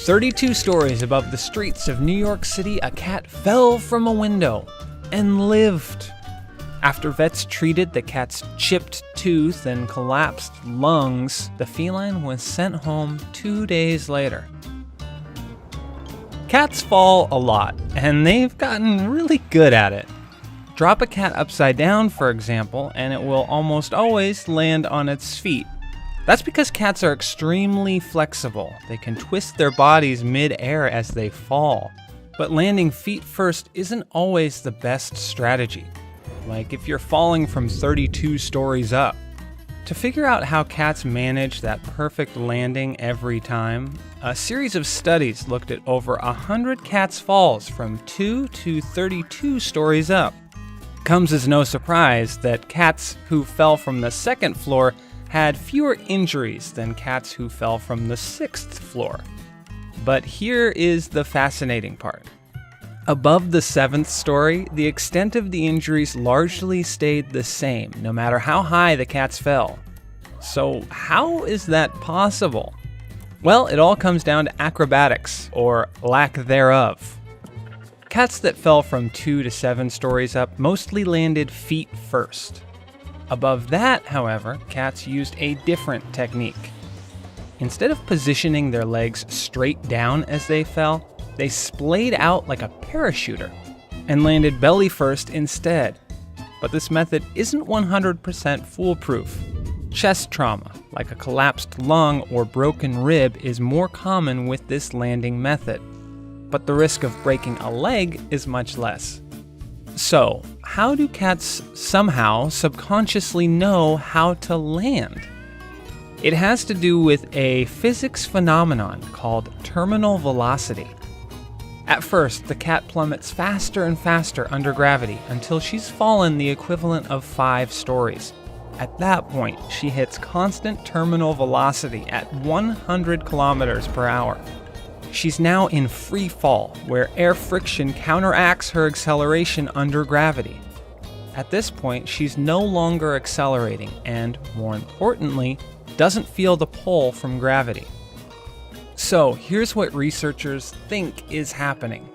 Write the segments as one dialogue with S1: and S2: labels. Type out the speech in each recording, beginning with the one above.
S1: 32 stories above the streets of New York City, a cat fell from a window and lived. After vets treated the cat's chipped tooth and collapsed lungs, the feline was sent home 2 days later. Cats fall a lot, and they've gotten really good at it. Drop a cat upside down, for example, and it will almost always land on its feet. That's because cats are extremely flexible. They can twist their bodies mid-air as they fall. But landing feet first isn't always the best strategy, like if you're falling from 32 stories up. To figure out how cats manage that perfect landing every time, a series of studies looked at over 100 cats' falls from 2 to 32 stories up. Comes as no surprise that cats who fell from the second floor had fewer injuries than cats who fell from the 6th floor. But here is the fascinating part. Above the 7th story, the extent of the injuries largely stayed the same, no matter how high the cats fell. So how is that possible? Well, it all comes down to acrobatics, or lack thereof. Cats that fell from 2 to 7 stories up mostly landed feet first. Above that, however, cats used a different technique. Instead of positioning their legs straight down as they fell, they splayed out like a parachuter and landed belly first instead. But this method isn't 100% foolproof. Chest trauma, like a collapsed lung or broken rib, is more common with this landing method. But the risk of breaking a leg is much less. So, how do cats somehow subconsciously know how to land? It has to do with a physics phenomenon called terminal velocity. At first, the cat plummets faster and faster under gravity until she's fallen the equivalent of 5 stories. At that point, she hits constant terminal velocity at 100 kilometers per hour. She's now in free fall, where air friction counteracts her acceleration under gravity. At this point, she's no longer accelerating and, more importantly, doesn't feel the pull from gravity. So here's what researchers think is happening.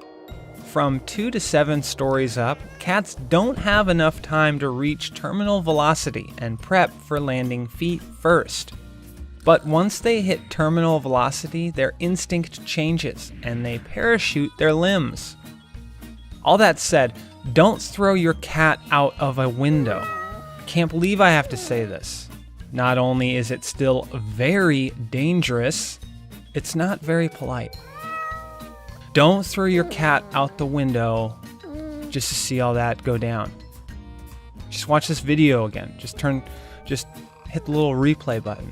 S1: From 2 to 7 stories up, cats don't have enough time to reach terminal velocity and prep for landing feet first. But once they hit terminal velocity, their instinct changes and they parachute their limbs. All that said, don't throw your cat out of a window. Can't believe I have to say this. Not only is it still very dangerous, it's not very polite. Don't throw your cat out the window just to see all that go down. Just watch this video again. Just hit the little replay button.